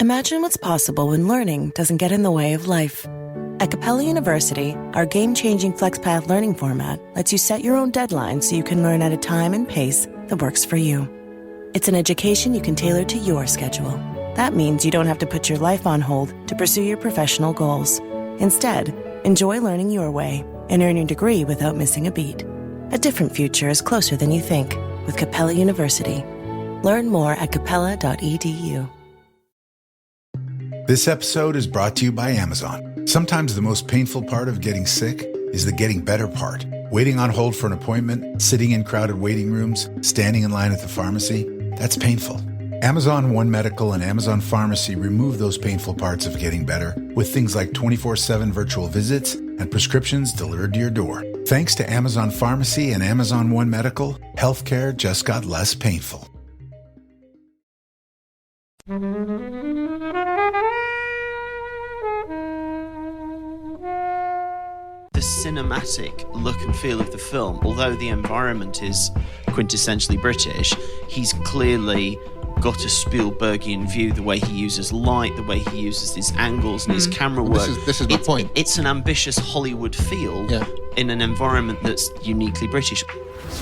Imagine what's possible when learning doesn't get in the way of life. At Capella University, our game-changing FlexPath learning format lets you set your own deadlines so you can learn at a time and pace that works for you. It's an education you can tailor to your schedule. That means you don't have to put your life on hold to pursue your professional goals. Instead, enjoy learning your way and earn your degree without missing a beat. A different future is closer than you think with Capella University. Learn more at capella.edu. This episode is brought to you by Amazon. Sometimes the most painful part of getting sick is the getting better part. Waiting on hold for an appointment, sitting in crowded waiting rooms, standing in line at the pharmacy, that's painful. Amazon One Medical and Amazon Pharmacy remove those painful parts of getting better with things like 24/7 virtual visits and prescriptions delivered to your door. Thanks to Amazon Pharmacy and Amazon One Medical, healthcare just got less painful. The cinematic look and feel of the film, although the environment is quintessentially British, he's clearly got a Spielbergian view, the way he uses light, the way he uses his angles and his camera work. This is my point. It's an ambitious Hollywood feel in an environment that's uniquely British.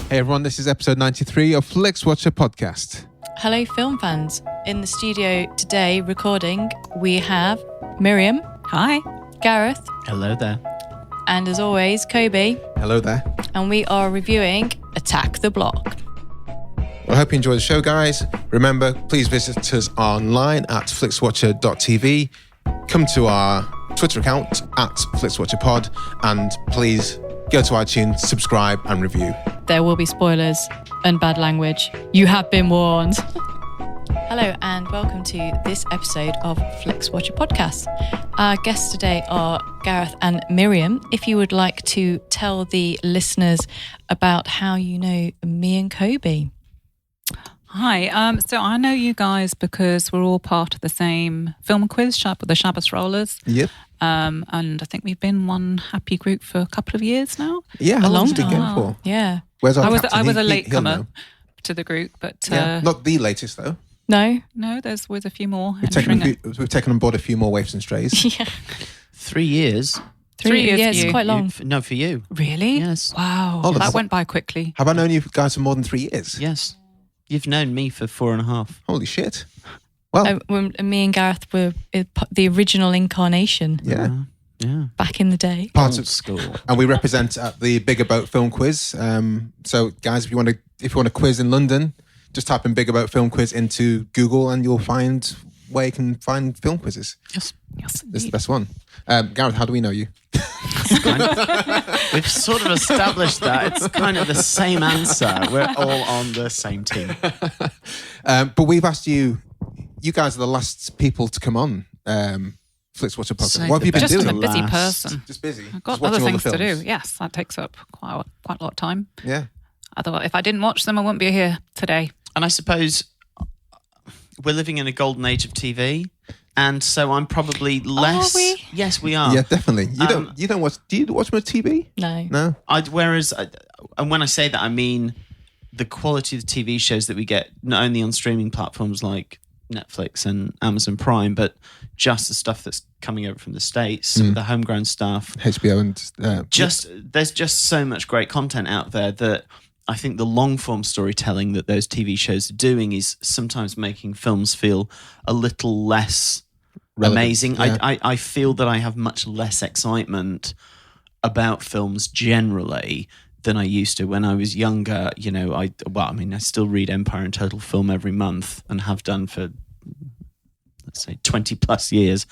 Hey everyone, this is episode 93 of Flixwatcher podcast. Hello film fans. In the studio today recording, we have Miriam. Hi. Gareth. Hello there. And as always, Kobi. Hello there. And we are reviewing Attack the Block. Well, I hope you enjoy the show, guys. Remember, please visit us online at flixwatcher.tv. Come to our Twitter account at flixwatcherpod, and please go to iTunes, subscribe and review. There will be spoilers and bad language. You have been warned. Hello and welcome to this episode of Flixwatcher podcast. Our guests today are Gareth and Miriam. If you would like to tell the listeners about how you know me and Kobi. Hi, so I know you guys because we're all part of the same film quiz, the Shabbos Rollers. Yep. And I think we've been one happy group for a couple of years now. Yeah, how long did it go for? Yeah. Where's our I was captain? a latecomer to the group, but not the latest though. No, there's a few more. We've taken on board a few more waifs and strays. Yeah. 3 years. 3 years, yeah, it's quite long. No, for you. Really? Yes. Wow. Oh, that went by quickly. Have I known you guys for more than 3 years? Yes. You've known me for 4.5. Holy shit. Well, When me and Gareth were the original incarnation. yeah. Yeah. Back in the day. Parts Old of school. And we represent at the Bigger Boat Film Quiz. So, guys, if you want to quiz in London, just type in Bigger Boat Film Quiz into Google, and you'll find where you can find film quizzes. Yes. This is the best one. Gareth, how do we know you? We've sort of established that. It's kind of the same answer. We're all on the same team. But we've asked you. You guys are the last people to come on. Flixwatcher podcast. Save What have you the been Just doing? a busy Last. person. Just busy. I've got Just watching other all the things to do. films. Yes, that takes up quite a lot of time. Yeah. Otherwise, if I didn't watch them, I wouldn't be here today. And I suppose we're living in a golden age of TV, and so I'm probably less. Are we? Yes, we are. Yeah, definitely. You don't watch. Do you watch much TV? No. No. And when I say that, I mean the quality of the TV shows that we get, not only on streaming platforms like Netflix and Amazon Prime, but just the stuff that's coming over from the States, some of the homegrown stuff. HBO and There's just so much great content out there that I think the long form storytelling that those TV shows are doing is sometimes making films feel a little less relevant. amazing. Yeah. I feel that I have much less excitement about films generally than I used to when I was younger. You know, I still read Empire and Total Film every month and have done for, let's say, 20 plus years.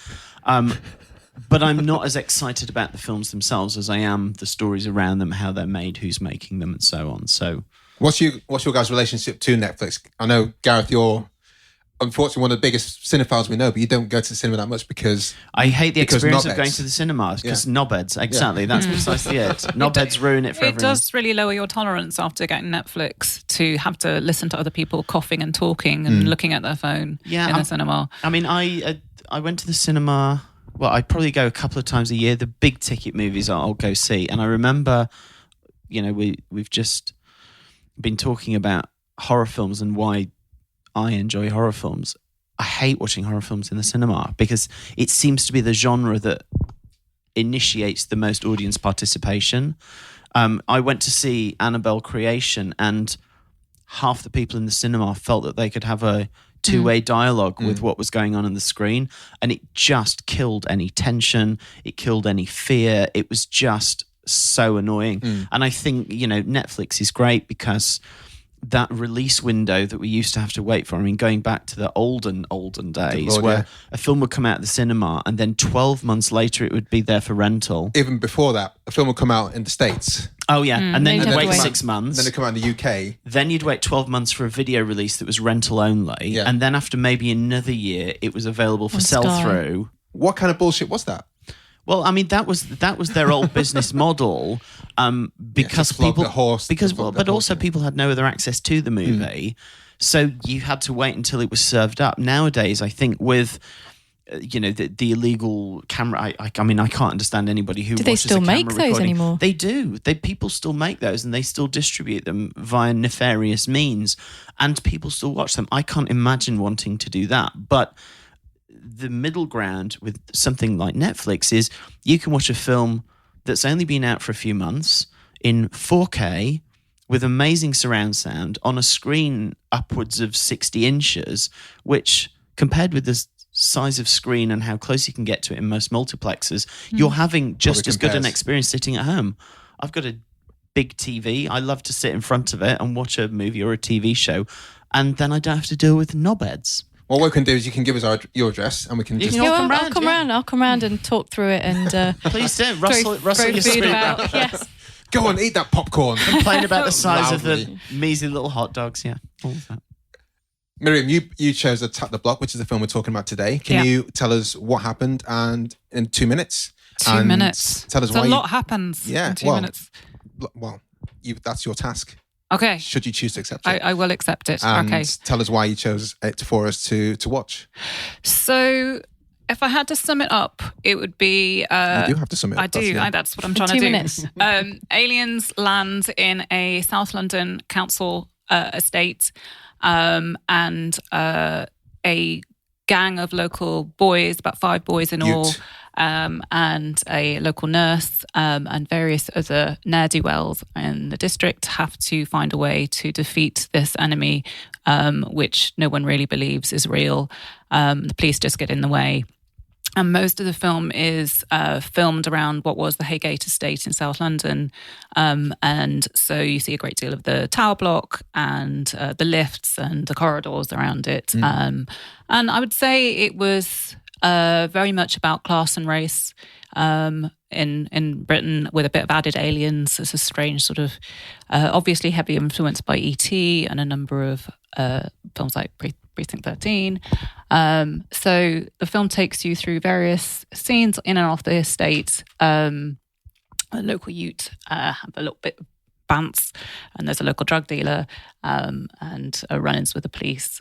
But I'm not as excited about the films themselves as I am the stories around them, how they're made, who's making them, and so on. So, what's your guys' relationship to Netflix? I know, Gareth, you're unfortunately one of the biggest cinephiles we know, but you don't go to the cinema that much because I hate the experience of knobheads. going to the cinemas because Yeah. knobheads. Exactly, that's precisely it. Knobheads ruin it for It everyone. does really lower your tolerance after getting Netflix to have to listen to other people coughing and talking and looking at their phone in the cinema. I mean, I went to the cinema. Well, I probably go a couple of times a year. The big ticket movies I'll go see. And I remember, you know, we've just been talking about horror films and why I enjoy horror films. I hate watching horror films in the cinema because it seems to be the genre that initiates the most audience participation. I went to see Annabelle Creation, and half the people in the cinema felt that they could have a two-way dialogue with what was going on the screen, and it just killed any tension. It killed any fear. It was just so annoying. And I think, Netflix is great because that release window that we used to have to wait for, I mean, going back to the olden days where a film would come out of the cinema and then 12 months later it would be there for rental. Even before that, a film would come out in the States. Oh, yeah. And then you'd wait 6 months. Then it'd come out in the UK. Then you'd wait 12 months for a video release that was rental only. Yeah. And then after maybe another year, it was available for sell-through. What kind of bullshit was that? Well, I mean, that was their old business model, because people, people had no other access to the movie, so you had to wait until it was served up. Nowadays, I think with the illegal camera, I mean, I can't understand anybody who watches a camera recording. Do they still make those anymore? They do. People still make those, and they still distribute them via nefarious means, and people still watch them. I can't imagine wanting to do that, but the middle ground with something like Netflix is you can watch a film that's only been out for a few months in 4K with amazing surround sound on a screen upwards of 60 inches, which compared with the size of screen and how close you can get to it in most multiplexes, you're having just as good an experience sitting at home. I've got a big TV. I love to sit in front of it and watch a movie or a TV show, and then I don't have to deal with knobheads. What we can do is you can give us your address and we can just... I'll come round and talk through it and... Please do. Rustle your food about. Yes. Go on, eat that popcorn. Complain about the size of the measly little hot dogs. Yeah, all of that. Miriam, you chose Attack the Block, which is the film we're talking about today. Can you tell us what happened and in 2 minutes? 2 minutes. Tell us why... a lot happens in 2 minutes. Well, that's your task. Okay. Should you choose to accept it? I will accept it. And tell us why you chose it for us to watch. So, if I had to sum it up, it would be... you do have to sum it up. I do. That's what I'm trying to do. 2 minutes. Aliens land in a South London council estate, and a gang of local boys, about 5 boys in all, and a local nurse and various other ne'er-do-wells in the district have to find a way to defeat this enemy, which no one really believes is real. The police just get in the way. And most of the film is filmed around what was the Haygate estate in South London. And so you see a great deal of the tower block and the lifts and the corridors around it. And I would say it was very much about class and race in Britain, with a bit of added aliens. It's a strange sort of, obviously heavily influenced by E.T. and a number of films like Precinct 13. So the film takes you through various scenes in and off the estate. A local youth have a little bit of bants, and there's a local drug dealer, and run-ins with the police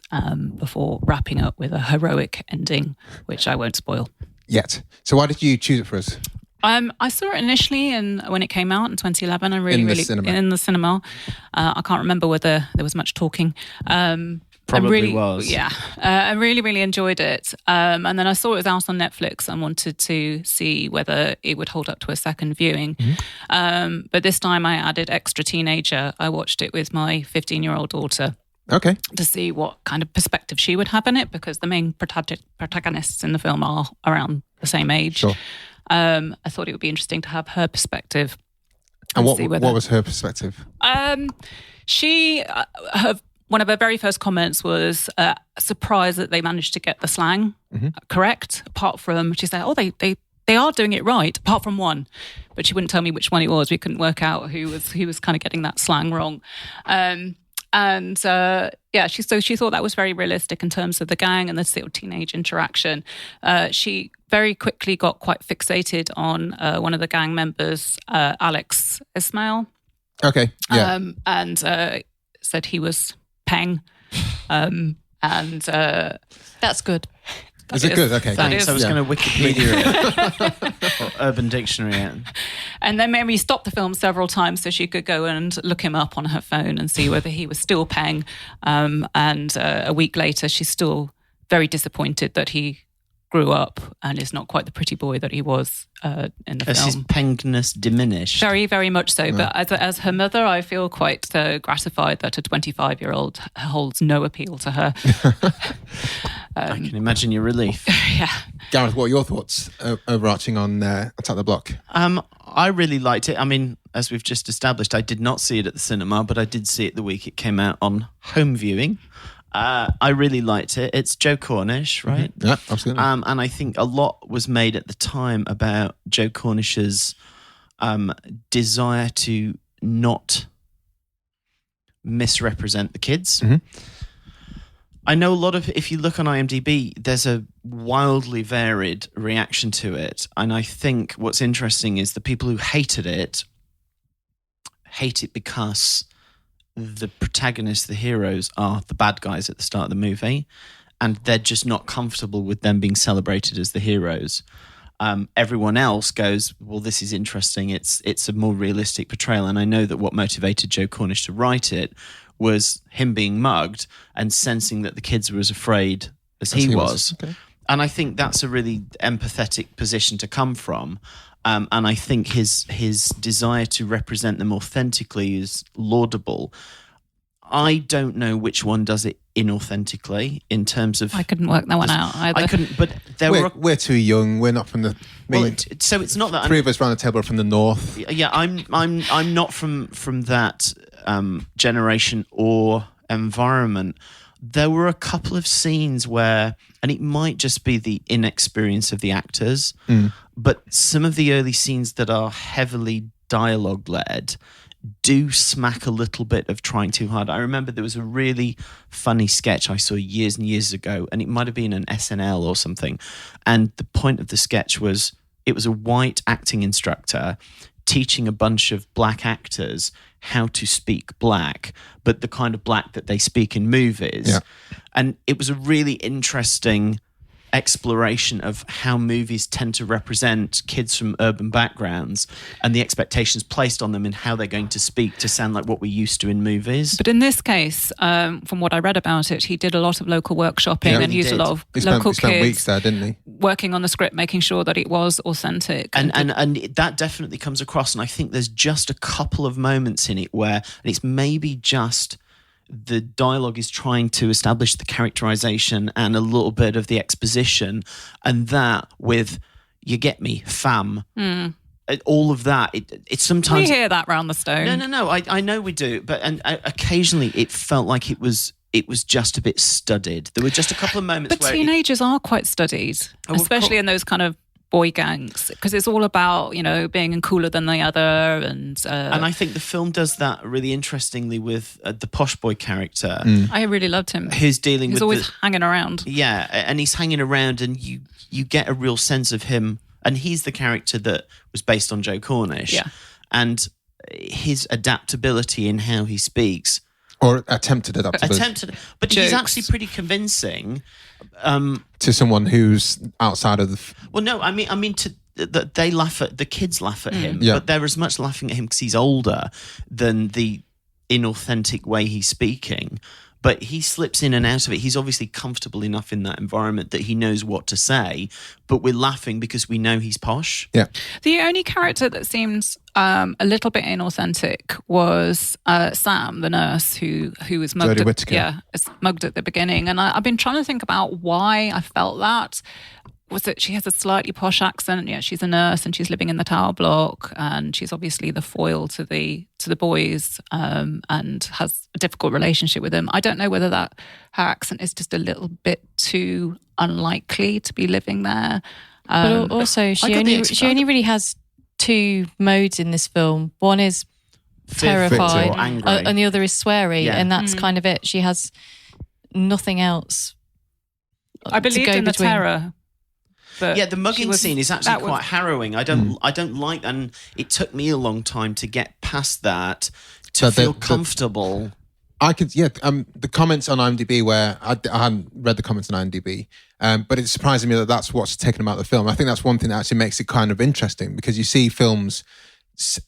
before wrapping up with a heroic ending, which I won't spoil yet. So why did you choose it for us? I saw it initially when it came out in 2011. In the cinema. I can't remember whether there was much talking. Probably was. Yeah. I really, really enjoyed it. And then I saw it was out on Netflix and wanted to see whether it would hold up to a second viewing. But this time I added extra teenager. I watched it with my 15-year-old daughter. Okay. To see what kind of perspective she would have in it, because the main protagonists in the film are around the same age. Sure. I thought it would be interesting to have her perspective. And what was her perspective? One of her very first comments was surprised that they managed to get the slang correct. Apart from, she said, they are doing it right, apart from one. But she wouldn't tell me which one it was. We couldn't work out who was kind of getting that slang wrong. She thought that was very realistic in terms of the gang and the sort of teenage interaction. She very quickly got quite fixated on one of the gang members, Alex Ismail. Okay, yeah. And said he was Peng. That's good. Is it good? Okay. Thanks. I was going to Wikipedia it or Urban Dictionary it. And then made me stop the film several times so she could go and look him up on her phone and see whether he was still Peng. And a week later, she still very disappointed that he grew up and is not quite the pretty boy that he was in the film. Has his pengness diminished? Very, very much so. No. But as her mother, I feel quite gratified that a 25-year-old holds no appeal to her. I can imagine your relief. Yeah. Gareth, what are your thoughts overarching on Attack the Block? I really liked it. I mean, as we've just established, I did not see it at the cinema, but I did see it the week it came out on home viewing. I really liked it. It's Joe Cornish, right? Mm-hmm. Yeah, absolutely. And I think a lot was made at the time about Joe Cornish's desire to not misrepresent the kids. Mm-hmm. I know a lot of, if you look on IMDb, there's a wildly varied reaction to it. And I think what's interesting is the people who hated it hate it because the protagonists, the heroes, are the bad guys at the start of the movie, and they're just not comfortable with them being celebrated as the heroes. Everyone else goes, well, this is interesting. It's a more realistic portrayal. And I know that what motivated Joe Cornish to write it was him being mugged and sensing that the kids were as afraid as he was. Okay. And I think that's a really empathetic position to come from. And I think his desire to represent them authentically is laudable. I don't know which one does it inauthentically in terms of... I couldn't work that one out either. I couldn't, but we're too young. We're not from the... so it's not that... Three of us around the table are from the north. Yeah, I'm not from that generation or environment. There were a couple of scenes where, and it might just be the inexperience of the actors, but some of the early scenes that are heavily dialogue-led do smack a little bit of trying too hard. I remember there was a really funny sketch I saw years and years ago, and it might have been an SNL or something, and the point of the sketch was, it was a white acting instructor teaching a bunch of black actors how to speak black, but the kind of black that they speak in movies. Yeah. And it was a really interesting exploration of how movies tend to represent kids from urban backgrounds and the expectations placed on them and how they're going to speak to sound like what we're used to in movies. But in this case, from what I read about it, he did a lot of local workshopping and used a lot of local kids. He spent weeks there, didn't he? Working on the script, making sure that it was authentic. And that definitely comes across. And I think there's just a couple of moments in it where, and it's maybe just the dialogue is trying to establish the characterization and a little bit of the exposition, and that with, you get me, fam, all of that, it's sometimes... We hear that round the stone. No, I know we do, but occasionally it felt like it was just a bit studied. There were just a couple of moments but teenagers are quite studied, especially in those kind of boy gangs, because it's all about, being cooler than the other, and I think the film does that really interestingly with the posh boy character. I really loved him. He's always hanging around. Yeah, and he's hanging around, and you get a real sense of him, and he's the character that was based on Joe Cornish. Yeah, and his adaptability in how he speaks. Or attempted adaptability. But he's actually pretty convincing. To someone who's outside of the... Well, no, I mean, they laugh at, the kids laugh at him, yeah. but they're as much laughing at him because he's older than the inauthentic way he's speaking. But he slips in and out of it. He's obviously comfortable enough in that environment that he knows what to say, but we're laughing because we know he's posh. Yeah. The only character that seems a little bit inauthentic was Sam, the nurse, who was mugged. Mugged at the beginning. And I've been trying to think about why I felt that. Was that she has a slightly posh accent? Yeah, she's a nurse and she's living in the tower block, and she's obviously the foil to the boys, and has a difficult relationship with them. I don't know whether her accent is just a little bit too unlikely to be living there. But also, she only really has two modes in this film. One is terrified, and the other is sweary, and that's kind of it. She has nothing else. I believed in the terror. But the mugging scene is actually quite harrowing. I don't like, and it took me a long time to get past that to feel comfortable. I could, the comments on IMDb where I hadn't read the comments on IMDb, but it's surprising me that that's what's taken about the film. I think that's one thing that actually makes it kind of interesting, because you see films,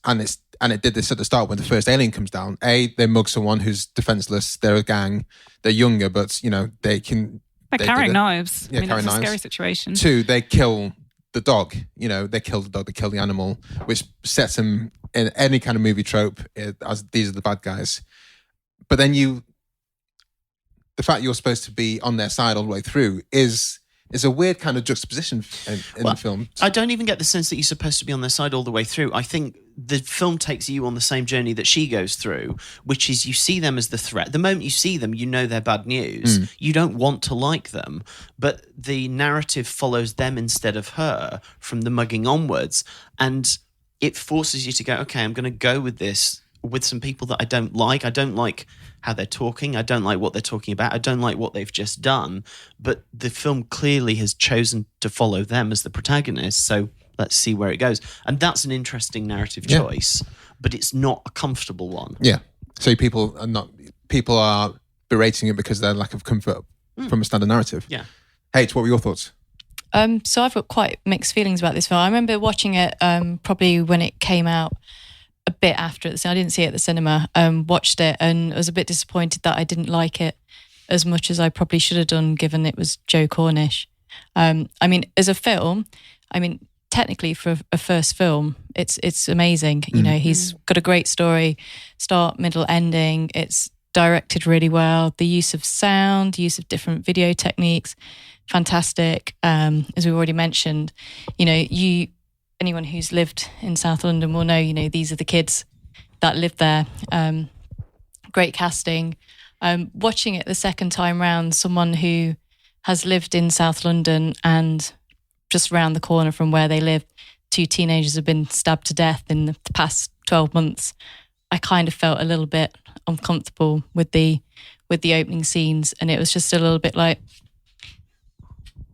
and it did this at the start when the first alien comes down. They mug someone who's defenseless. They're a gang. They're younger, but they can They're carrying knives. Yeah, carrying it's knives. A scary situation. 2, they kill the dog. They kill the dog, they kill the animal, which sets them in any kind of movie trope as these are the bad guys. But then the fact you're supposed to be on their side all the way through is a weird kind of juxtaposition in the film. I don't even get the sense that you're supposed to be on their side all the way through. I think the film takes you on the same journey that she goes through, which is you see them as the threat. The moment you see them, you know they're bad news. You don't want to like them, but the narrative follows them instead of her from the mugging onwards. And it forces you to go, okay, I'm going to go with this, with some people that I don't like. I don't like how they're talking. I don't like what they're talking about. I don't like what they've just done. But the film clearly has chosen to follow them as the protagonists. So let's see where it goes. And that's an interesting narrative choice, but it's not a comfortable one. Yeah. So people are berating it because of their lack of comfort from a standard narrative. Yeah. H, what were your thoughts? So I've got quite mixed feelings about this film. I remember watching it probably when it came out a bit after it. So I didn't see it at the cinema. Watched it and was a bit disappointed that I didn't like it as much as I probably should have done, given it was Joe Cornish. I mean, as a film, technically for a first film, it's amazing. He's got a great story, start, middle, ending. It's directed really well. The use of sound, use of different video techniques, fantastic. As we've already mentioned, anyone who's lived in South London will know, these are the kids that live there. Great casting. Watching it the second time round, someone who has lived in South London and just round the corner from where they live, 2 teenagers have been stabbed to death in the past 12 months. I kind of felt a little bit uncomfortable with the opening scenes, and it was just a little bit like,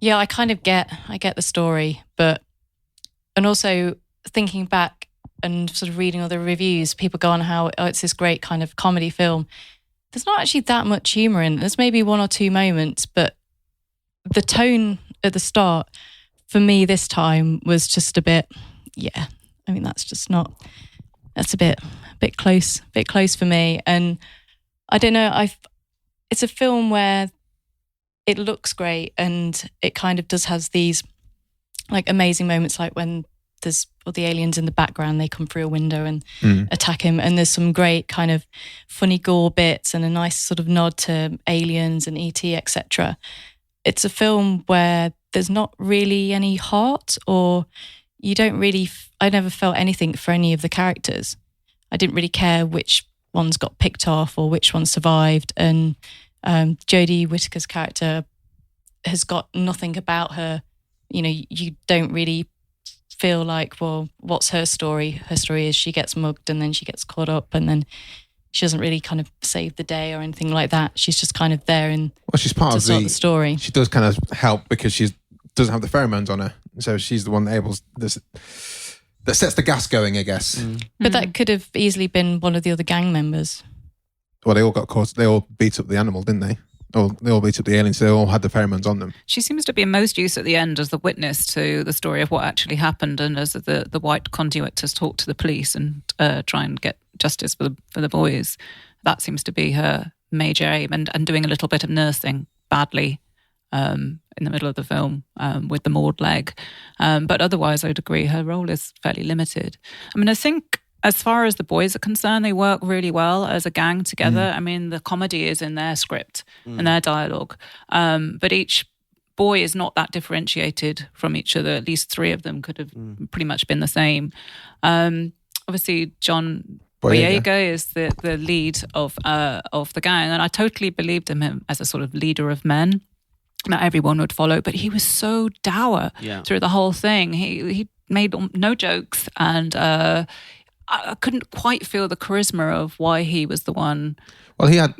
yeah, I get the story, and also thinking back and sort of reading all the reviews, people go on how it's this great kind of comedy film. There's not actually that much humour in it. There's maybe 1 or 2 moments, but the tone at the start for me this time was just a bit, that's a bit close for me. And I don't know, it's a film where it looks great and it kind of does have these like amazing moments, like when there's all the aliens in the background, they come through a window and attack him, and there's some great kind of funny gore bits and a nice sort of nod to Aliens and E.T., etc. It's a film where there's not really any heart, or you don't really, I never felt anything for any of the characters. I didn't really care which ones got picked off or which ones survived, and Jodie Whittaker's character has got nothing about her. You don't really feel like, well, what's her story? Her story is she gets mugged and then she gets caught up, and then she doesn't really kind of save the day or anything like that. She's just kind of there she's part of the story. She does kind of help because she doesn't have the pheromones on her, so she's the one that sets the gas going, I guess. But that could have easily been one of the other gang members. Well, they all got caught. They all beat up the animal, didn't they? They all beat up the aliens. They all had the pheromones on them. She seems to be most used at the end as the witness to the story of what actually happened, and as the white conduit to talk to the police and try and get justice for the boys. That seems to be her major aim, and doing a little bit of nursing badly in the middle of the film with the mauled leg. But otherwise, I'd agree her role is fairly limited. I think as far as the boys are concerned, they work really well as a gang together. The comedy is in their script and their dialogue. But each boy is not that differentiated from each other. At least 3 of them could have pretty much been the same. Obviously, John Boyega is the lead of the gang, and I totally believed in him as a sort of leader of men. Not everyone would follow, but he was so dour through the whole thing. He made no jokes, and I couldn't quite feel the charisma of why he was the one. Well, he had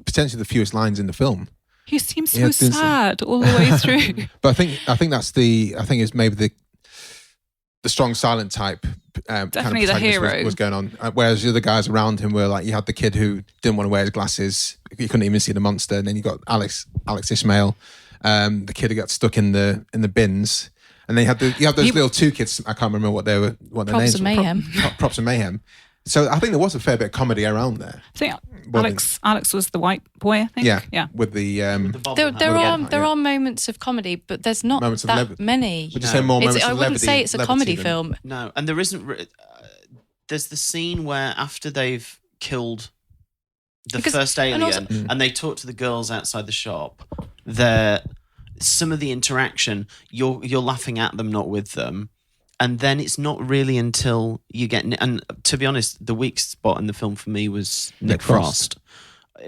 potentially the fewest lines in the film. He seems so sad all the way through. But I think it's maybe the strong silent type. Definitely the hero was going on. Whereas the other guys around him were like, you had the kid who didn't want to wear his glasses. You couldn't even see the monster. And then you got Alex Ishmael, the kid who got stuck in the bins. And then you have those little 2 kids. I can't remember what their names were. Mayhem. Props and Mayhem. So I think there was a fair bit of comedy around there. I think Alex was the white boy, I think. Yeah. With the there are moments of comedy, but there's not that many. Would you say more moments of levity? I wouldn't say it's a comedy film. No, and there isn't. There's the scene where after they've killed the first alien and they talk to the girls outside the shop, some of the interaction, you're laughing at them, not with them. And then it's not really until you get... And to be honest, the weak spot in the film for me was Nick Frost.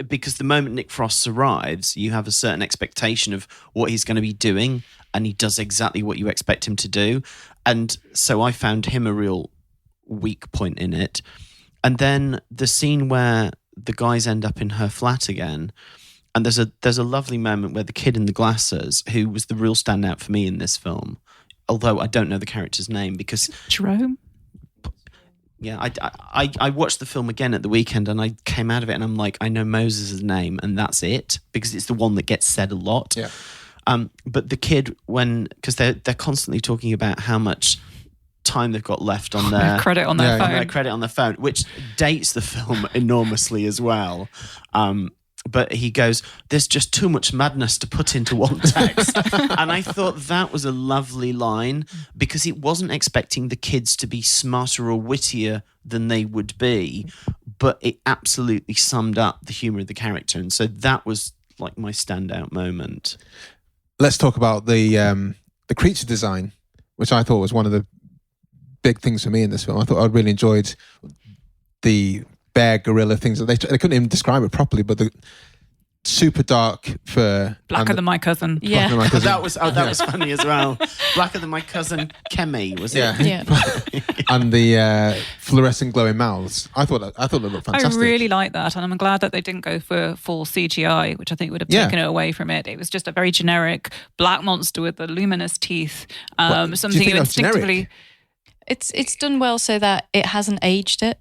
Because the moment Nick Frost arrives, you have a certain expectation of what he's going to be doing, and he does exactly what you expect him to do. And so I found him a real weak point in it. And then the scene where the guys end up in her flat again, and there's a lovely moment where the kid in the glasses, who was the real standout for me in this film... Although I don't know the character's name because... Jerome? Yeah, I watched the film again at the weekend and I came out of it and I'm like, I know Moses' name and that's it because it's the one that gets said a lot. Yeah. But the kid, because they're constantly talking about how much time they've got left on their... credit on their phone. Their credit on their phone, which dates the film enormously as well. But he goes, there's just too much madness to put into one text. And I thought that was a lovely line because it wasn't expecting the kids to be smarter or wittier than they would be, but it absolutely summed up the humour of the character. And so that was like my standout moment. Let's talk about the creature design, which I thought was one of the big things for me in this film. I thought I really enjoyed the bear gorilla things that they couldn't even describe it properly, but the super dark fur, blacker than my cousin. Yeah, my cousin. that was funny as well. Blacker than my cousin Kemi, was it? Yeah. And the fluorescent glowing mouths. I thought they looked fantastic. I really like that, and I'm glad that they didn't go for full CGI, which I think would have taken it away from it. It was just a very generic black monster with the luminous teeth. Something you instinctively. It's done well so that it hasn't aged it.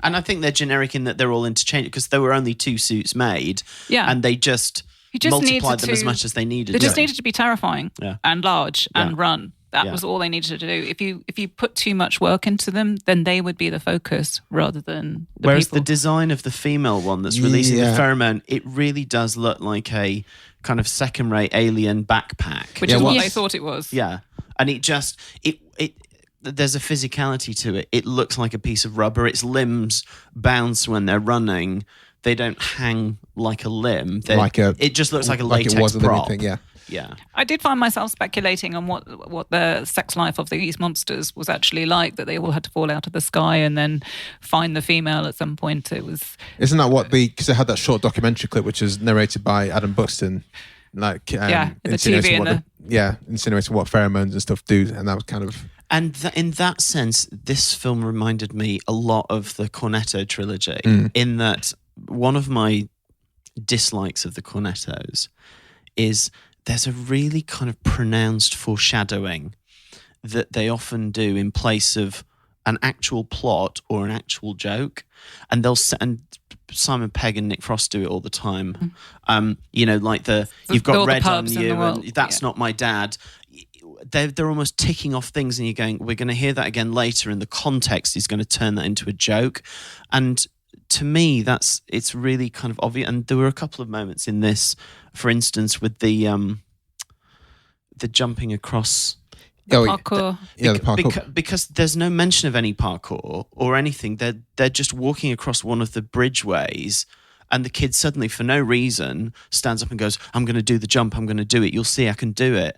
And I think they're generic in that they're all interchangeable because there were only 2 suits made. Yeah. And they just multiplied them as much as they needed. They just needed to be terrifying and large and run. That was all they needed to do. If you put too much work into them, then they would be the focus rather than the Whereas people. the design of the female one that's releasing the pheromone, it really does look like a kind of second-rate alien backpack. Which is what they thought it was. Yeah. And it just... There's a physicality to it. It looks like a piece of rubber. Its limbs bounce when they're running. They don't hang like a limb. It just looks like a latex it was a prop. Thing, yeah. Yeah. I did find myself speculating on what the sex life of these monsters was actually like, that they all had to fall out of the sky and then find the female at some point. It was... Isn't that what because they had that short documentary clip which was narrated by Adam Buxton, like insinuating what pheromones and stuff do, and that was kind of... And in that sense, this film reminded me a lot of the Cornetto trilogy, in that one of my dislikes of the Cornettos is there's a really kind of pronounced foreshadowing that they often do in place of an actual plot or an actual joke. And and Simon Pegg and Nick Frost do it all the time. Like you've got red on you and that's not my dad. They're almost ticking off things and you're going, we're going to hear that again later and the context is going to turn that into a joke. And to me, it's really kind of obvious. And there were a couple of moments in this, for instance, with the jumping across... parkour. The parkour. Because there's no mention of any parkour or anything. They're just walking across one of the bridgeways and the kid suddenly, for no reason, stands up and goes, I'm going to do the jump, I'm going to do it. You'll see I can do it.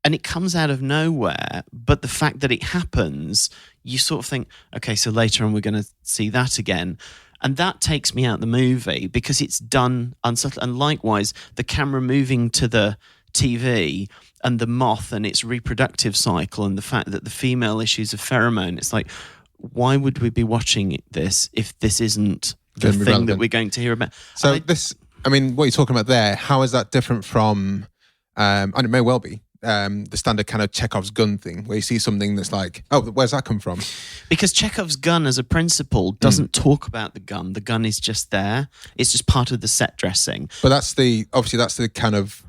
And it comes out of nowhere, but the fact that it happens, you sort of think, okay, so later on we're going to see that again. And that takes me out the movie because it's done unsubtle. And likewise, the camera moving to the TV and the moth and its reproductive cycle and the fact that the female issues of pheromone, it's like, why would we be watching this if this isn't the thing that we're going to hear about? So what you're talking about there, how is that different from, and it may well be, the standard kind of Chekhov's gun thing where you see something that's like, oh, where's that come from? Because Chekhov's gun as a principle doesn't talk about the gun. The gun is just there. It's just part of the set dressing. But that's the kind of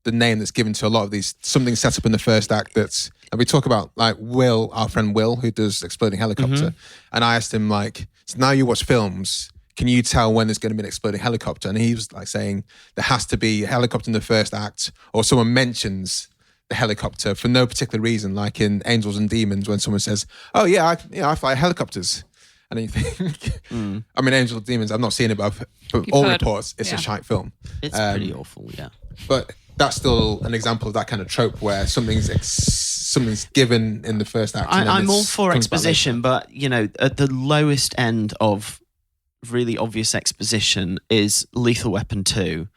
the name that's given to a lot of these, something set up in the first act that's And we talk about like Will, our friend Will, who does Exploding Helicopter. And I asked him like, so now you watch films, can you tell when there's going to be an exploding helicopter? And he was like saying there has to be a helicopter in the first act, or someone mentions the helicopter for no particular reason, like in Angels and Demons when someone says, oh yeah, I fly helicopters. And then you think, I mean, Angels and Demons, I've not seen it, but all reports, it's a shite film. It's pretty awful, yeah. But that's still an example of that kind of trope where something's given in the first act. I'm all for exposition, but, you know, at the lowest end of really obvious exposition is Lethal Weapon 2,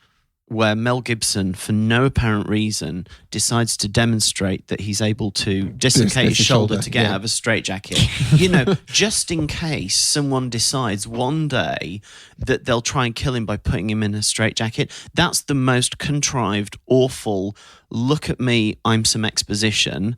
where Mel Gibson, for no apparent reason, decides to demonstrate that he's able to dislocate his shoulder to get out of a straitjacket. You know, just in case someone decides one day that they'll try and kill him by putting him in a straitjacket. That's the most contrived, awful, look at me, I'm some exposition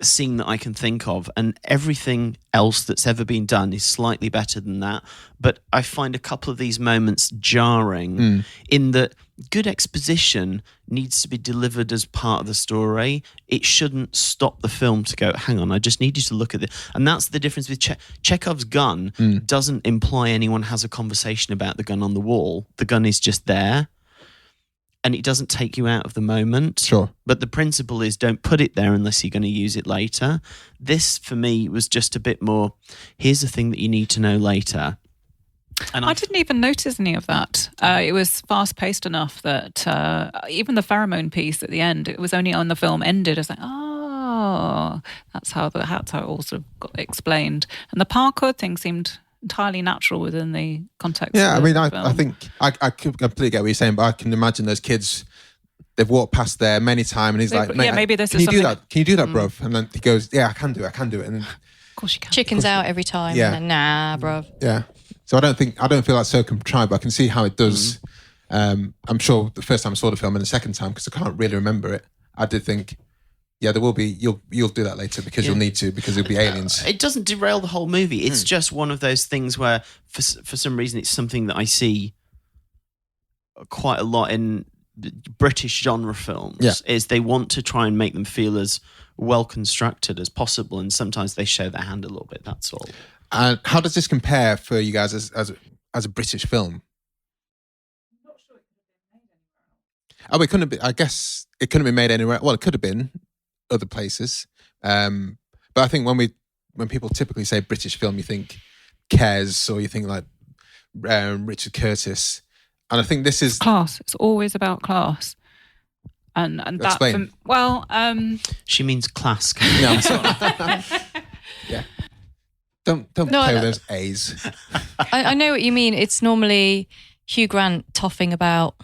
scene that I can think of, and everything else that's ever been done is slightly better than that. But I find a couple of these moments jarring in that good exposition needs to be delivered as part of the story. It shouldn't stop the film to go, hang on, I just need you to look at this. And that's the difference with Chekhov's gun doesn't imply anyone has a conversation about the gun on the wall. The gun is just there. And it doesn't take you out of the moment. Sure. But the principle is don't put it there unless you're going to use it later. This, for me, was just a bit more, here's the thing that you need to know later. And I didn't even notice any of that. It was fast-paced enough that even the pheromone piece at the end, it was only when the film ended, I was like, oh, that's how it all sort of got explained. And the parkour thing seemed entirely natural within the context. Yeah, of I mean, the film. I think I completely get what you're saying, but I can imagine those kids, they've walked past there many times, and he's like, mate, maybe this can is you do something that? Can you do that, bruv? And then he goes, yeah, I can do it. And then, of course you can. Chickens out every time. Yeah. And then, nah, bruv. yeah. So I don't feel that's so contrived, but I can see how it does. I'm sure the first time I saw the film and the second time, because I can't really remember it, I did think, yeah, there will be. You'll do that later because you'll need to, because it'll be aliens. It doesn't derail the whole movie. It's just one of those things where, for some reason, it's something that I see quite a lot in British genre films. Yeah. Is they want to try and make them feel as well constructed as possible, and sometimes they show their hand a little bit. That's all. And how does this compare for you guys as a British film? I'm not sure it could have been made anywhere else. Oh, it couldn't be. I guess it couldn't be made anywhere. Well, it could have been other places. But I think when people typically say British film, you think Kes, or you think like Richard Curtis. And I think this is class. It's always about class. And that Explain. She means class. No, I'm sorry. Yeah. Don't play with those A's. I know what you mean. It's normally Hugh Grant toffing about.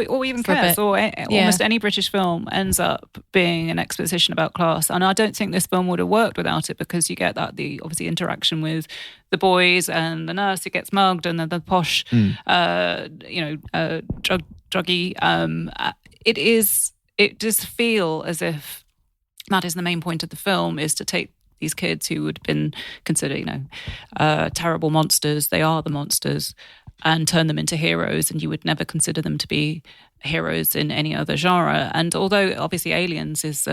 Or even For a Kes, bit. or almost any British film ends up being an exposition about class. And I don't think this film would have worked without it, because you get that, the obviously interaction with the boys and the nurse who gets mugged, and then the posh, druggie. It does feel as if that is the main point of the film, is to take these kids who would have been considered, terrible monsters. They are the monsters. And turn them into heroes, and you would never consider them to be heroes in any other genre. And although obviously Aliens is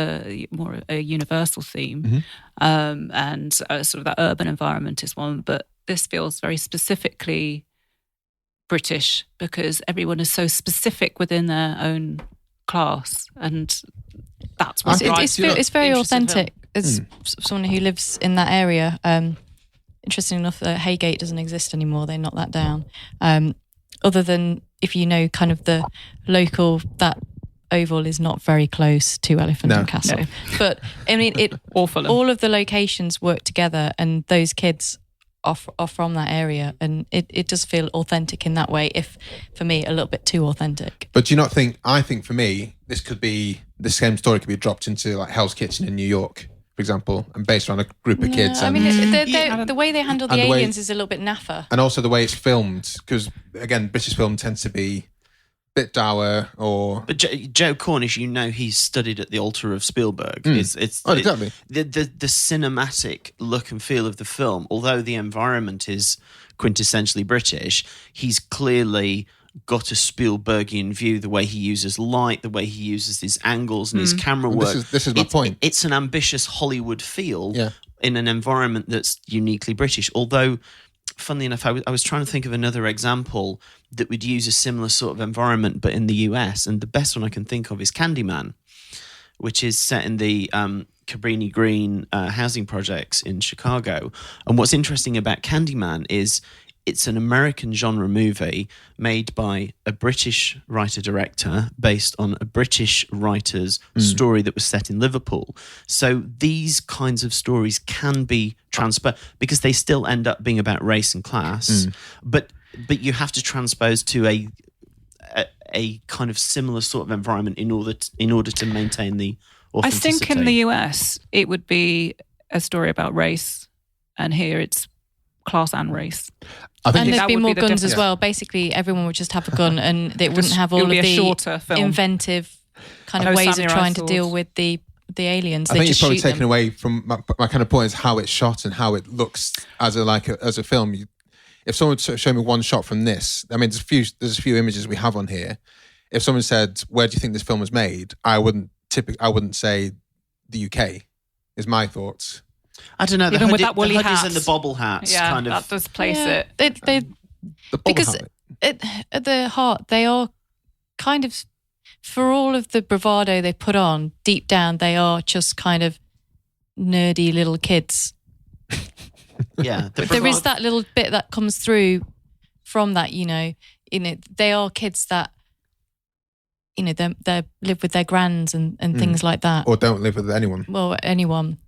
more a universal theme, and sort of that urban environment is one, but this feels very specifically British, because everyone is so specific within their own class, and that's what it's very authentic. As someone who lives in that area. Interesting enough that Haygate doesn't exist anymore. They knocked that down. Other than if you know kind of the local, that oval is not very close to Elephant and Castle. No. But I mean, all of the locations work together, and those kids are from that area, and it does feel authentic in that way, if for me a little bit too authentic. But do you not think, I think for me, the same story could be dropped into like Hell's Kitchen in New York, for example, and based around a group of kids. I mean, the way they handle the aliens is a little bit naff. And also the way it's filmed, because again, British film tends to be a bit dour or... But Joe Cornish, he's studied at the altar of Spielberg. Exactly. The cinematic look and feel of the film, although the environment is quintessentially British, he's clearly got a Spielbergian view, the way he uses light, the way he uses his angles and his camera work. This is my point. It's an ambitious Hollywood feel Yeah. in an environment that's uniquely British. Although, funnily enough, I was trying to think of another example that would use a similar sort of environment, but in the US. And the best one I can think of is Candyman, which is set in the Cabrini Green housing projects in Chicago. And what's interesting about Candyman is it's an American genre movie made by a British writer-director based on a British writer's story that was set in Liverpool. So these kinds of stories can be transposed because they still end up being about race and class, but you have to transpose to a kind of similar sort of environment in order to maintain the authenticity. I think in the US it would be a story about race, and here it's class and race. And there'd be more guns as well. Basically, everyone would just have a gun, and they wouldn't have all of the inventive kind of ways of trying to deal with the aliens. I think it's probably taken away from my kind of point is how it's shot and how it looks as a film. If someone showed me one shot from this, I mean, there's a few images we have on here. If someone said, "Where do you think this film was made?" I wouldn't say the UK. Is my thoughts. I don't know. Even with that woolly hoodies hat and the bobble hats, kind of. That does place it. Because at the heart, they are kind of, for all of the bravado they put on, deep down, they are just kind of nerdy little kids. Yeah, there is that little bit that comes through from that. They are kids that. They live with their grands and things like that, or don't live with anyone. Well, anyone.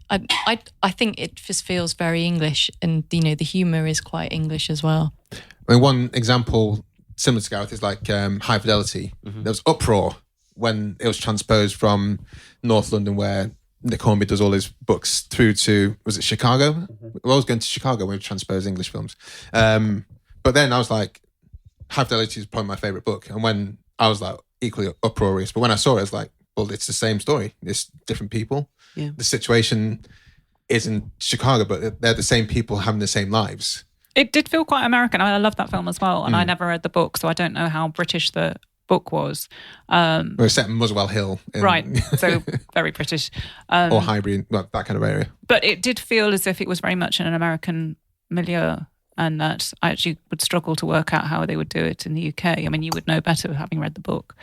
I think it just feels very English, and the humour is quite English as well. I mean, one example similar to Gareth is like High Fidelity. There was uproar when it was transposed from North London, where Nick Hornby does all his books, through to, was it Chicago? I was going to Chicago when we transposed English films. But then I was like, High Fidelity is probably my favourite book. And when I was like equally uproarious, but when I saw it, I was like, well, it's the same story. It's different people. Yeah. The situation is in Chicago, but they're the same people having the same lives. It did feel quite American. I love that film as well. And I never read the book, so I don't know how British the book was. It was set in Muswell Hill. Right, so very British. Or Highbury, well, that kind of area. But it did feel as if it was very much in an American milieu, and that I actually would struggle to work out how they would do it in the UK. I mean, you would know better having read the book.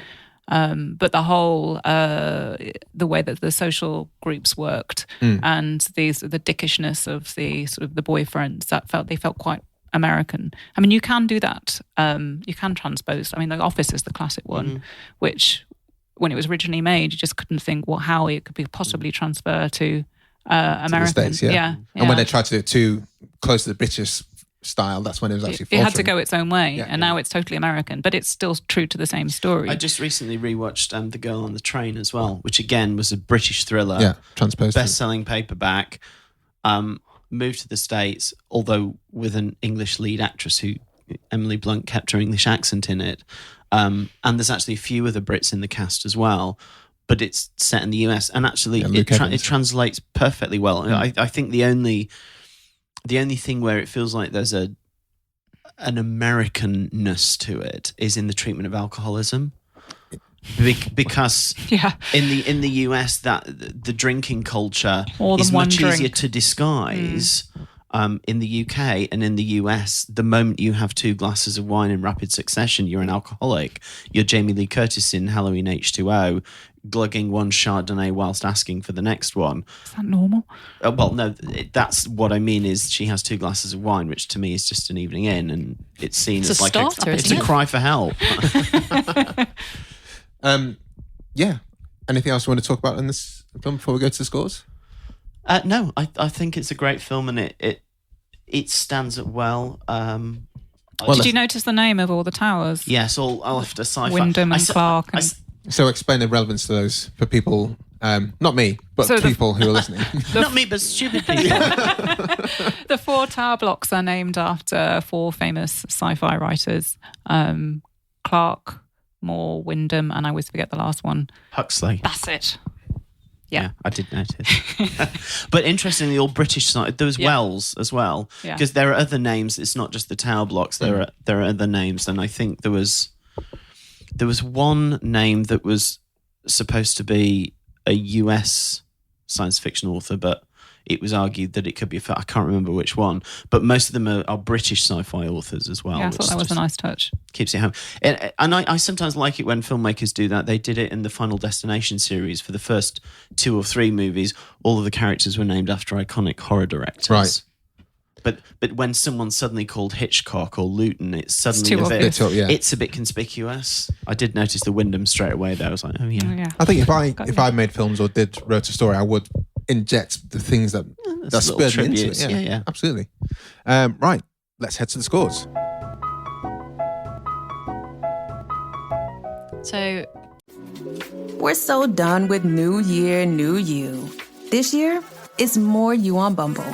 But the whole, the way that the social groups worked and the dickishness of the sort of the boyfriends, they felt quite American. I mean, you can do that. You can transpose. I mean, The Office is the classic one, which when it was originally made, you just couldn't think how it could be possibly transferred to American. To the States, yeah. And when they tried to do it too close to the British style, that's when it was actually faltering. It had to go its own way, and now it's totally American, but it's still true to the same story. I just recently rewatched The Girl on the Train as well, which again was a British thriller. Yeah, transposed. Best-selling paperback. Moved to the States, although with an English lead actress who, Emily Blunt, kept her English accent in it. And there's actually a few other Brits in the cast as well, but it's set in the US, and actually it translates perfectly well. I think the only thing where it feels like there's an Americanness to it is in the treatment of alcoholism, because in the US that the drinking culture is much easier to disguise. In the UK and in the US, the moment you have 2 glasses of wine in rapid succession, you're an alcoholic. You're Jamie Lee Curtis in Halloween H2O, glugging one Chardonnay whilst asking for the next one. Is that normal? Well, no, that's what I mean is she has 2 glasses of wine, which to me is just an evening in, and it's seen as like it's a cry for help. Yeah. Anything else you want to talk about in this film before we go to the scores? No, I think it's a great film, and it stands up well. Did you notice the name of all the towers? Yes, all after sci-fi. Wyndham and Clark. So explain the relevance to those for people, not me, but people who are listening. Not me, but stupid people. The 4 tower blocks are named after 4 famous sci-fi writers. Clark, Moore, Wyndham, and I always forget the last one. Huxley. That's it. Yeah. I did notice. But interestingly, all British side, there was Wells as well. Because there are other names. It's not just the tower blocks. There are other names. And I think there was one name that was supposed to be a US science fiction author, but it was argued that it could be I can't remember which one, but most of them are British sci-fi authors as well. Yeah, I thought that was a nice touch. Keeps it home. And I sometimes like it when filmmakers do that. They did it in the Final Destination series. For the first 2 or 3 movies, all of the characters were named after iconic horror directors. Right. But when someone's suddenly called Hitchcock or Luton, it's suddenly too obvious. It's a bit conspicuous. I did notice the Wyndham straight away though. I was like, oh yeah. I think if I made films or wrote a story, I would inject the things that spurred me into it. Yeah, absolutely. Right, let's head to the scores. So We're so done with New Year, New You. This year, it's more you on Bumble.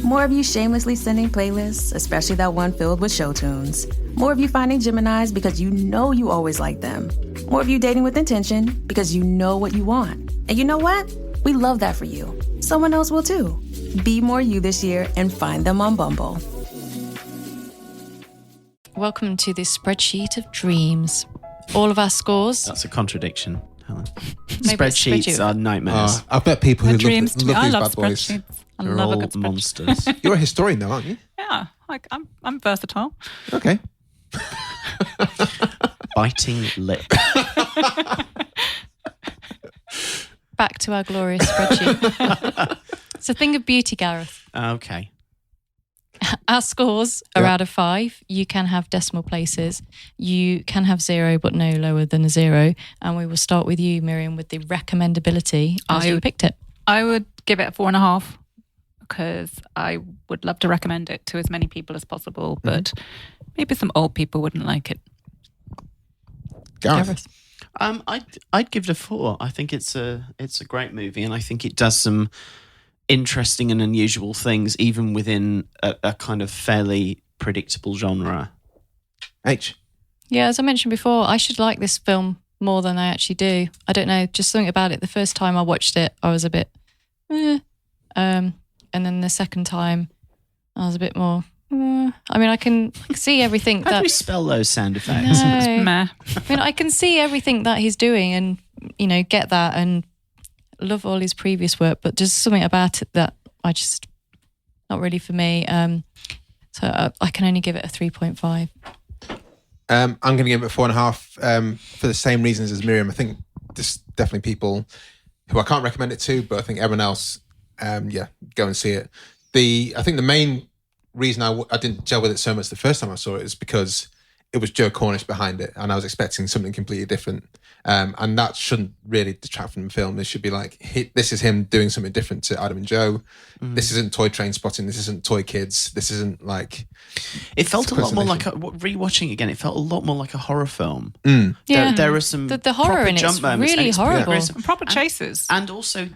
More of you shamelessly sending playlists, especially that one filled with show tunes. More of you finding Geminis because you know you always like them. More of you dating with intention because you know what you want. And you know what? We love that for you. Someone else will too. Be more you this year and find them on Bumble. welcome to this spreadsheet of dreams. All of our scores. That's a contradiction, Helen. Maybe Spreadsheets are nightmares. I bet people who dreams love I these love bad boys. spreadsheets. I They're love a all good spreadsheet. monsters. You're a historian though, aren't you? Yeah, like I'm versatile. Okay. Biting lip. Back to our glorious spreadsheet. It's a thing of beauty, Gareth. Okay. Our scores are out of 5. You can have decimal places. You can have 0, but no lower than a 0. And we will start with you, Miriam, with the recommendability as you picked it. I would give it a 4.5 because I would love to recommend it to as many people as possible, but maybe some old people wouldn't like it. Gareth. I'd give it a 4. I think it's a great movie, and I think it does some interesting and unusual things, even within a kind of fairly predictable genre. H. Yeah, as I mentioned before, I should like this film more than I actually do. I don't know, just something about it. The first time I watched it, I was a bit, and then the second time, I was a bit more. I mean, I can see everything. How do we spell those sound effects? No. Meh. I mean, I can see everything that he's doing, and get that, and love all his previous work. But just something about it that I just not really for me. So I can only give it a 3.5. I'm going to give it a 4.5 for the same reasons as Miriam. I think there's definitely people who I can't recommend it to, but I think everyone else, go and see it. I think the main reason I didn't gel with it so much the first time I saw it is because it was Joe Cornish behind it, and I was expecting something completely different. And that shouldn't really detract from the film. It should be like, this is him doing something different to Adam and Joe. This isn't Toy Train Spotting. This isn't Toy Kids. This isn't like... It felt a lot more like, rewatching again, it felt a lot more like a horror film. Yeah. There are some the horror in it's really horrible. Proper chases. And also,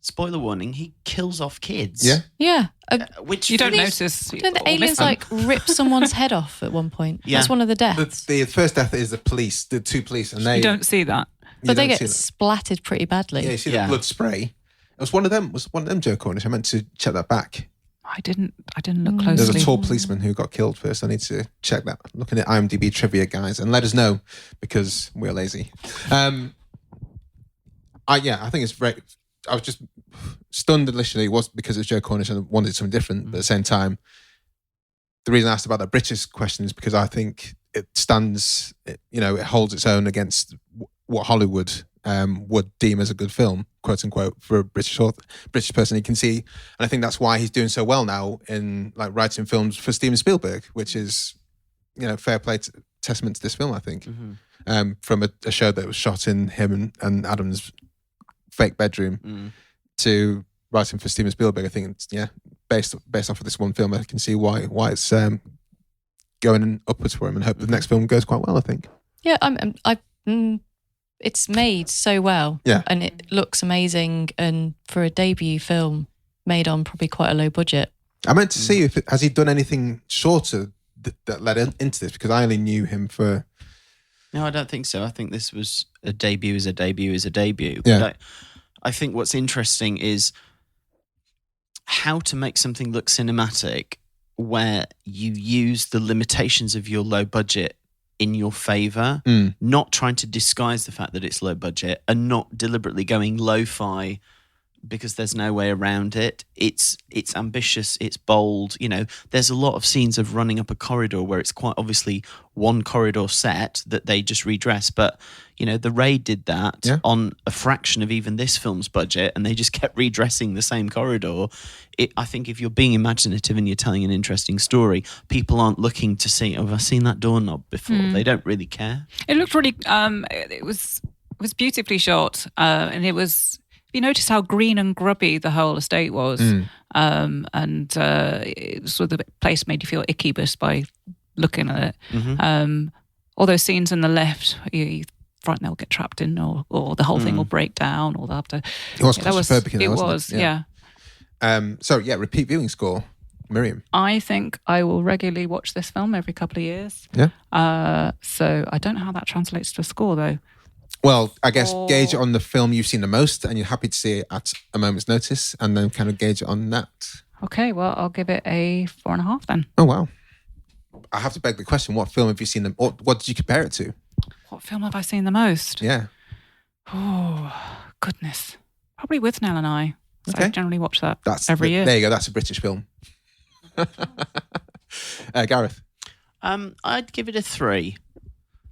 spoiler warning, he kills off kids. Yeah. Yeah. Which You don't notice. Don't the or aliens miss them. rip someone's head off at one point? Yeah. That's one of the deaths. The first death is the police, the 2 police, and they... You don't see that. But they don't get see that. splattered pretty badly. Yeah, you see the blood spray. It was one of them. Joe Cornish? I meant to check that back. I didn't look closely. There's a tall policeman who got killed first. I need to check that. Looking at IMDb trivia, guys, and let us know because we're lazy. I think it's very... I was just stunned initially. It was because it's Joe Cornish and I wanted something different. But at the same time, the reason I asked about that British question is because I think it stands, it holds its own against what Hollywood would deem as a good film, quote unquote, for a British person. You can see, and I think that's why he's doing so well now in like writing films for Steven Spielberg, which is, fair play testament to this film. I think from a show that was shot in him and Adam's fake bedroom to writing for Steven Spielberg. I think it's based off of this one film. I can see why it's going upwards for him, and hope the next film goes quite well. I think. Yeah, it's made so well, and it looks amazing. And for a debut film made on probably quite a low budget, I meant to see has he done anything shorter that led into this, because I only knew him for. No, I don't think so. I think this was a debut is a debut is a debut. Yeah. I think what's interesting is how to make something look cinematic where you use the limitations of your low budget in your favor, not trying to disguise the fact that it's low budget and not deliberately going lo-fi because there's no way around it. It's ambitious, it's bold. You know, there's a lot of scenes of running up a corridor where it's quite obviously one corridor set that they just redress. But, you know, The Raid did that on a fraction of even this film's budget, and they just kept redressing the same corridor. I think if you're being imaginative and you're telling an interesting story, people aren't looking to see, oh, have I seen that doorknob before? They don't really care. It looked really, it was beautifully shot, and it was, you noticed how green and grubby the whole estate was, and sort of the place made you feel icky just by looking at it. All those scenes in the lift, you frightened they'll get trapped in, or the whole thing will break down, or they'll have to. It was claustrophobic in there, wasn't it? Yeah. So repeat viewing score, Miriam. I think I will regularly watch this film every couple of years. Yeah. So I don't know how that translates to a score though. Well, I guess gauge it on the film you've seen the most and you're happy to see it at a moment's notice, and then kind of gauge it on that. Okay, well, I'll give it a 4.5 then. Oh, wow. I have to beg the question, what film have you seen, or what did you compare it to? What film have I seen the most? Yeah. Oh, goodness. Probably With Nell and I. So I generally watch that every year. There you go, that's a British film. Gareth? I'd give it a 3.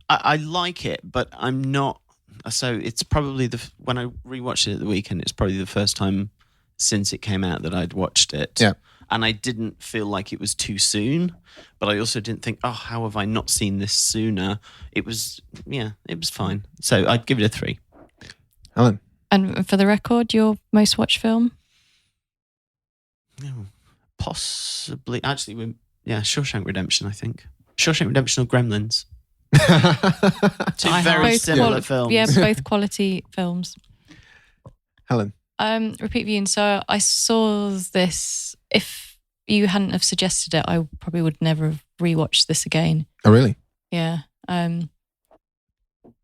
I like it, but I'm not. So it's probably when I rewatched it at the weekend, it's probably the first time since it came out that I'd watched it. Yeah. And I didn't feel like it was too soon, but I also didn't think, oh, how have I not seen this sooner? It was fine. So I'd give it a 3. Helen? And for the record, your most watched film? No, possibly. Actually, Shawshank Redemption, I think. Shawshank Redemption or Gremlins. Two very similar films. Yeah, both quality films. Helen? Repeat viewing. So I saw this. If you hadn't have suggested it, I probably would never have rewatched this again. Oh, really? Yeah. I mean,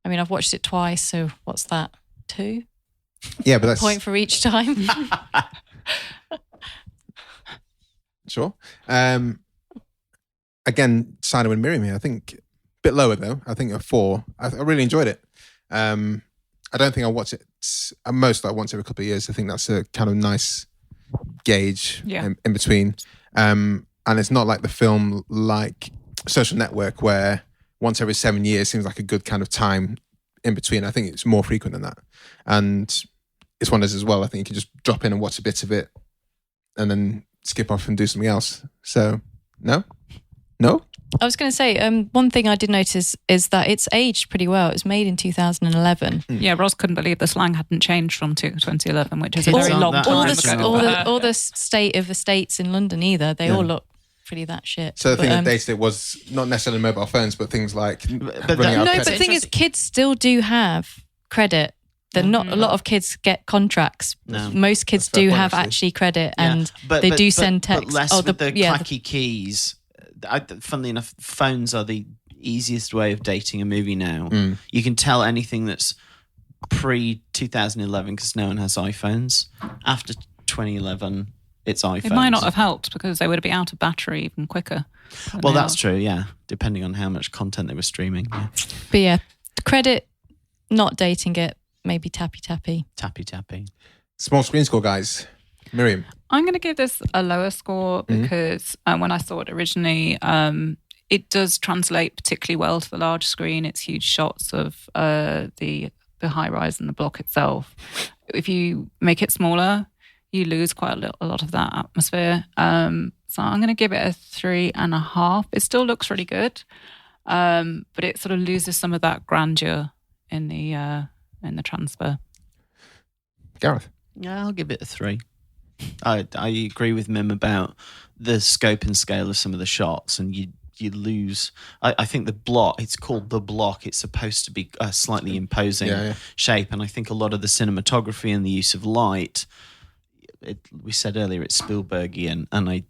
I've watched it twice, so what's that? 2? Yeah, but that's... point for each time. Sure. Again, siding with Miriam here. I think... bit lower though. I think a 4. I really enjoyed it. I don't think I watch it. Most I once every couple of years. I think that's a kind of nice gauge in between. And it's not like the film like Social Network where once every 7 years seems like a good kind of time in between. I think it's more frequent than that. And it's one of those as well. I think you can just drop in and watch a bit of it and then skip off and do something else. So no? I was going to say, one thing I did notice is that it's aged pretty well. It was made in 2011. Yeah, Ross couldn't believe the slang hadn't changed from 2011, which is a very long time ago. All the state of estates in London either. They all look pretty that shit. So the thing that dated it was not necessarily mobile phones, but things like but the thing is, kids still do have credit. They're not a lot of kids get contracts. No. Most kids do have actually credit, and they do send texts. But less with the clacky keys. Funnily enough, phones are the easiest way of dating a movie now. You can tell anything that's pre-2011 because no one has iPhones. After 2011, it's iPhones. It might not have helped because they would be out of battery even quicker. Well, that's true, yeah, depending on how much content they were streaming. Yeah. But yeah, credit, not dating it, maybe tappy. Small screen score, guys. Miriam? I'm going to give this a lower score because when I saw it originally, it does translate particularly well to the large screen. It's huge shots of the high rise and the block itself. If you make it smaller, you lose quite a lot of that atmosphere. So I'm going to give it a 3.5. It still looks really good, but it sort of loses some of that grandeur in the transfer. Gareth? Yeah, I'll give it a 3. I agree with Mim about the scope and scale of some of the shots, and you lose. I think the block, it's called the block, it's supposed to be a slightly imposing shape, and I think a lot of the cinematography and the use of light, we said earlier it's Spielbergian, and I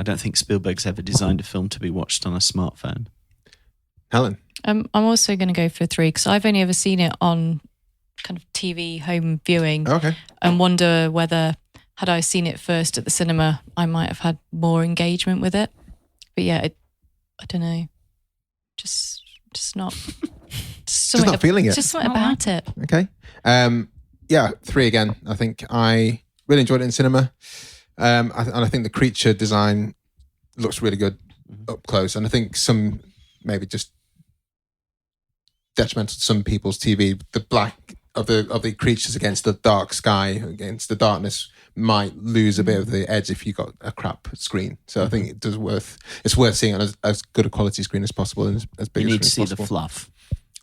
don't think Spielberg's ever designed a film to be watched on a smartphone. Helen? I'm also going to go for 3 because I've only ever seen it on kind of TV home viewing. Okay. And wonder whether, had I seen it first at the cinema, I might have had more engagement with it. But yeah, I don't know. Just not. Just not feeling it. Just something about it. Okay. Yeah, 3 again. I think I really enjoyed it in cinema. And I think the creature design looks really good up close. And I think some maybe just detrimental to some people's TV, the black of the creatures against the dark sky, against the darkness, might lose a bit of the edge if you got a crap screen. So I think it's worth seeing on as good a quality screen as possible and as big you a need to screen see as possible. the fluff.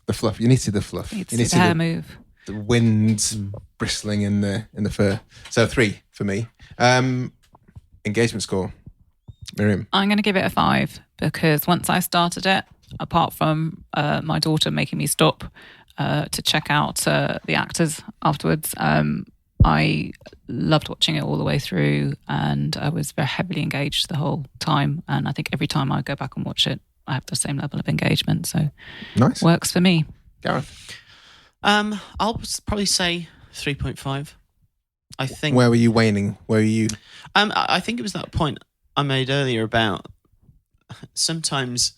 The fluff. You need to see the fluff. You need to see the hair move. The wind bristling in the fur. So 3 for me. Engagement score, Miriam. I'm going to give it a 5 because once I started it, apart from my daughter making me stop to check out the actors afterwards, I loved watching it all the way through, and I was very heavily engaged the whole time. And I think every time I go back and watch it, I have the same level of engagement. So nice. Works for me. Gareth? I'll probably say 3.5. I think. Where were you waning? Where were you? I think it was that point I made earlier about sometimes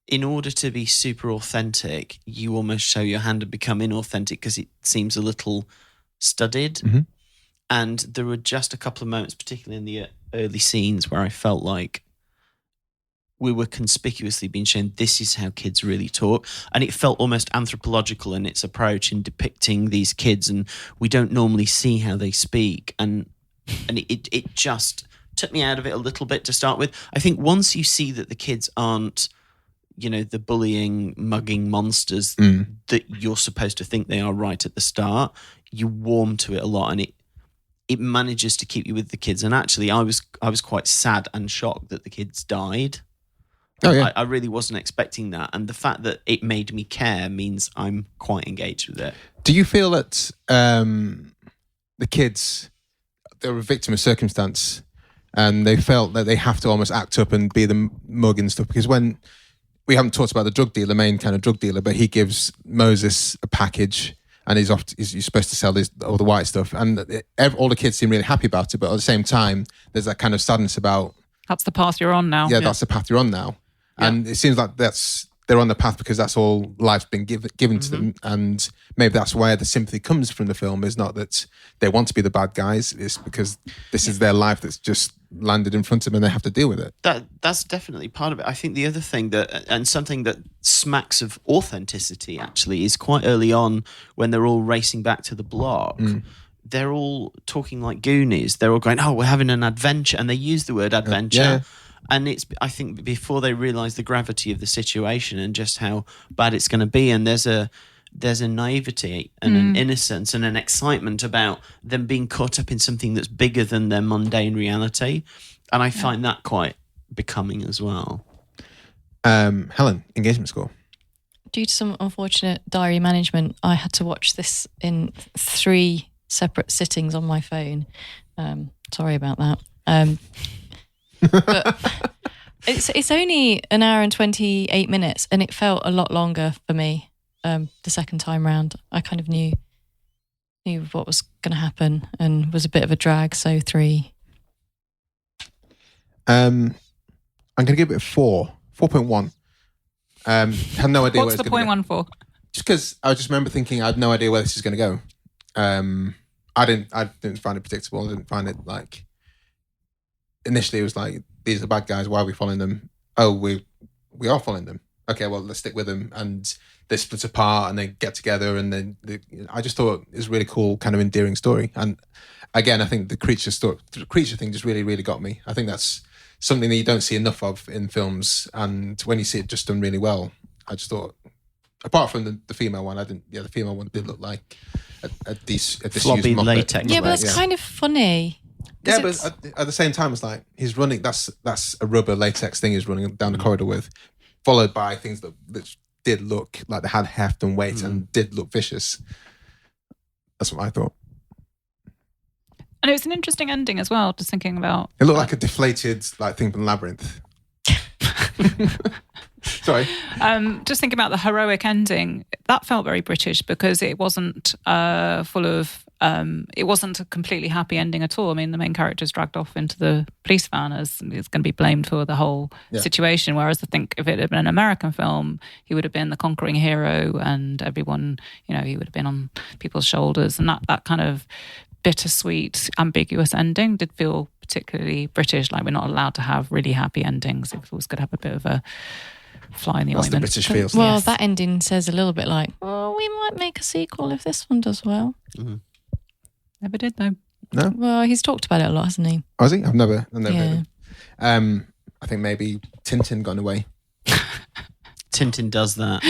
in order to be super authentic, you almost show your hand and become inauthentic because it seems a little studied. Mm-hmm. And there were just a couple of moments, particularly in the early scenes, where I felt like we were conspicuously being shown this is how kids really talk. And it felt almost anthropological in its approach in depicting these kids, and we don't normally see how they speak. And it just took me out of it a little bit to start with. I think once you see that the kids aren't, the bullying, mugging monsters that you're supposed to think they are right at the start, you warm to it a lot, and it manages to keep you with the kids. And actually, I was quite sad and shocked that the kids died. Oh yeah, I really wasn't expecting that, and the fact that it made me care means I'm quite engaged with it. Do you feel that the kids, they were a victim of circumstance, and they felt that they have to almost act up and be the mug and stuff? Because when we haven't talked about the drug dealer, main kind of drug dealer, but he gives Moses a package, and he's supposed to sell all the white stuff, and all the kids seem really happy about it. But at the same time, there's that kind of sadness about that's the path you're on now. Yeah, that's the path you're on now. Yeah. And it seems like they're on the path because that's all life's been given to them. And maybe that's where the sympathy comes from the film, is not that they want to be the bad guys. It's because this is their life that's just landed in front of them and they have to deal with it. That's definitely part of it. I think the other thing and something that smacks of authenticity actually is quite early on when they're all racing back to the block. They're all talking like Goonies. They're all going, oh, we're having an adventure. And they use the word adventure. Yeah. And it's, I think, before they realise the gravity of the situation and just how bad it's going to be. And there's a naivety and an innocence and an excitement about them being caught up in something that's bigger than their mundane reality. And I find that quite becoming as well. Helen, engagement score. Due to some unfortunate diary management, I had to watch this in 3 separate sittings on my phone. Sorry about that. But it's only an hour and 28 minutes, and it felt a lot longer for me the second time round. I kind of knew what was going to happen and was a bit of a drag, so 3. I'm going to give it a 4.1. Had no idea. What's the 0.1 for? Just because I just remember thinking I had no idea where this is going to go. I didn't find it predictable. I didn't find it like. Initially, it was like, these are bad guys. Why are we following them? Oh, we are following them. Okay, well, let's stick with them. And they split apart and they get together. And then I just thought it was a really cool, kind of endearing story. And again, I think the creature thing just really, really got me. I think that's something that you don't see enough of in films. And when you see it just done really well, I just thought, apart from the female one, the female one did look like a disused floppy Muppet. latex. Yeah, but that's kind of funny. Yeah, but at the same time, it's like he's running. That's a rubber latex thing he's running down the corridor with, followed by things that did look like they had heft and weight and did look vicious. That's what I thought. And it was an interesting ending as well. Just thinking about it looked like a deflated thing from Labyrinth. Sorry. Just thinking about the heroic ending, that felt very British because it wasn't full of. It wasn't a completely happy ending at all. I mean, the main character's dragged off into the police van as he's going to be blamed for the whole situation. Whereas I think if it had been an American film, he would have been the conquering hero, and everyone, he would have been on people's shoulders, and that kind of bittersweet, ambiguous ending did feel particularly British. Like, we're not allowed to have really happy endings. It was going to have a bit of a fly in the ointment. That's the British feels. Well, that ending says a little bit like, oh, we might make a sequel if this one does well. Mm-hmm. Never did, though. No? Well, he's talked about it a lot, hasn't he? Has he? I've never heard Yeah. him. I think maybe Tintin got away. Tintin does that.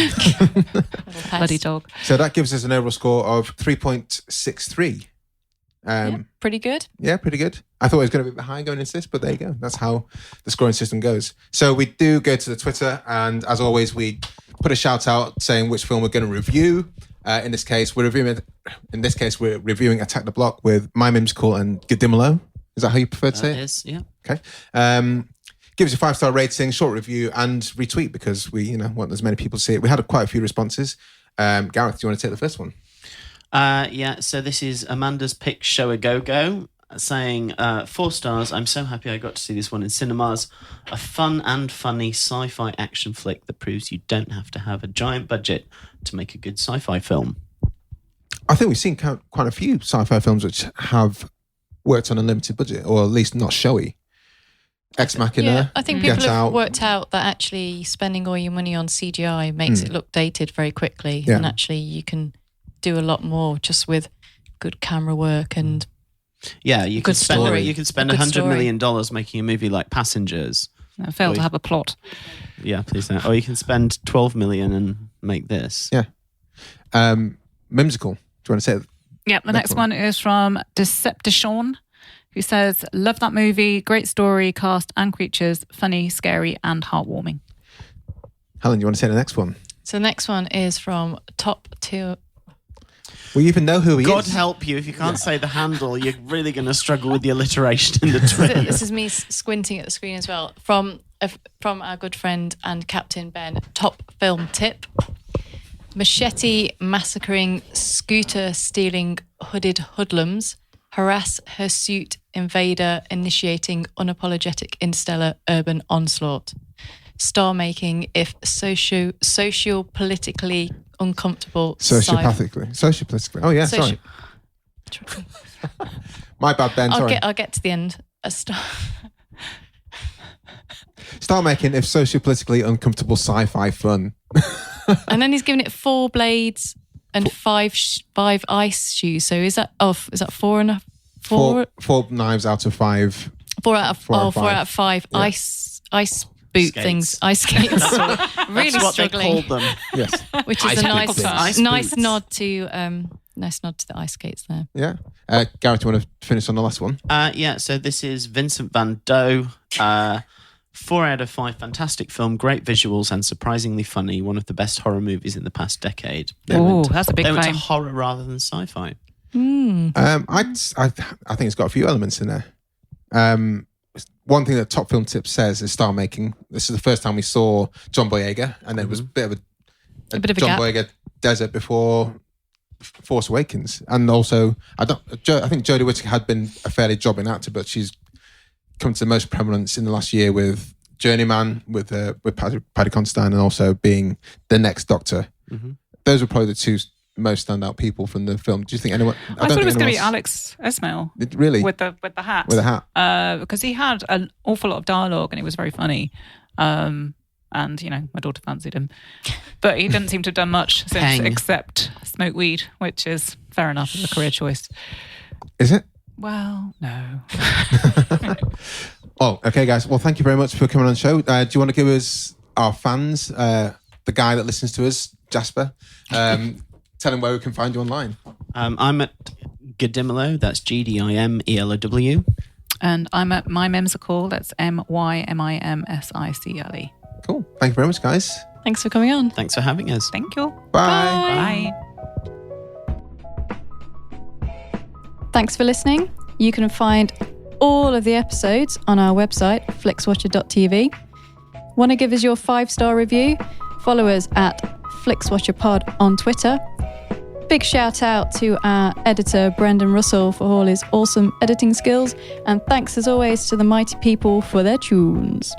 Bloody dog. So that gives us an overall score of 3.63. Pretty good. Yeah, pretty good. I thought it was going to be a bit high going into this, but there you go. That's how the scoring system goes. So we do go to the Twitter, and as always, we put a shout out saying which film we're going to review. In this case, we're reviewing Attack the Block with My Mimsicle and Gadimolo. Is that how you prefer to say it? It is, yeah. Okay. Give us a 5-star rating, short review, and retweet because we, want as many people to see it. We had quite a few responses. Gareth, do you want to take the first one? So this is Amanda's Pick Show a Go-Go saying 4 stars. I'm so happy I got to see this one in cinemas. A fun and funny sci-fi action flick that proves you don't have to have a giant budget to make a good sci-fi film. I think we've seen quite a few sci-fi films which have worked on a limited budget, or at least not showy. Ex Machina. Yeah, I think people Get have Out. worked out that actually spending all your money on CGI makes it look dated very quickly, and actually you can do a lot more just with good camera work and you can spend story. you can spend A good $100 million making a movie like Passengers. It failed to have a plot. Yeah, please don't. Or you can spend $12 million and make this. Yeah. Mimsicle. Do you want to say it? Yeah, the next one is from Decepticon, who says, love that movie, great story, cast and creatures, funny, scary and heartwarming. Helen, do you want to say the next one? So the next one is from Top 2. We even know who he God is. help you. If you can't say the handle, you're really going to struggle with the alliteration in the tweet. This is me squinting at the screen as well. From our good friend and Captain Ben, top film tip. Machete massacring, scooter stealing hooded hoodlums, harass hirsute invader initiating unapologetic interstellar urban onslaught. Star making if socio-politically uncomfortable. Sociopolitically. Oh yeah, sorry. My bad, Ben. I'll get to the end. Star making if sociopolitically uncomfortable sci-fi fun. And then he's giving it 4 blades and 5 ice shoes. So is that 4 and a 4? 4 knives out of 5. 4 out of 5 Yeah. ice boot Skates. things, ice skates. Really That's what struggling. they called them. Yes. Which is Ice a nice boots. nod to the ice skates there. Yeah. Gareth, do you want to finish on the last one? So this is Vincent van Doe. 4 out of 5, fantastic film, great visuals and surprisingly funny. One of the best horror movies in the past decade. Oh, that's a big They went to claim. horror rather than sci-fi. I think it's got a few elements in there. One thing that Top Film Tips says is star making. This is the first time we saw John Boyega, and there was a bit of a John gap. Boyega desert before Force Awakens, and also I think Jodie Whittaker had been a fairly jobbing actor, but she's come to the most prominence in the last year with Journeyman, with Paddy Considine, and also being the next Doctor. Mm-hmm. Those were probably the 2 most standout people from the film. Do you think anyone? I thought it was going to be Alex Esmail. Really? With the hat. With a hat. Because he had an awful lot of dialogue and it was very funny. And, my daughter fancied him. But he didn't seem to have done much since except smoke weed, which is fair enough as a career choice. Is it? Well, no. Oh, okay, guys. Well, thank you very much for coming on the show. Do you want to give us, our fans, the guy that listens to us, Jasper, tell him where we can find you online? I'm at Gadimolo, that's GDIMELOW. And I'm at My Mimsicle, that's MYMIMSICLE. Cool. Thank you very much, guys. Thanks for coming on. Thanks for having us. Thank you. Bye. Bye. Thanks for listening. You can find all of the episodes on our website, flixwatcher.tv. Want to give us your 5-star review? Follow us at FlixWatcherPod on Twitter. Big shout out to our editor, Brendan Russell, for all his awesome editing skills. And thanks as always to the mighty people for their tunes.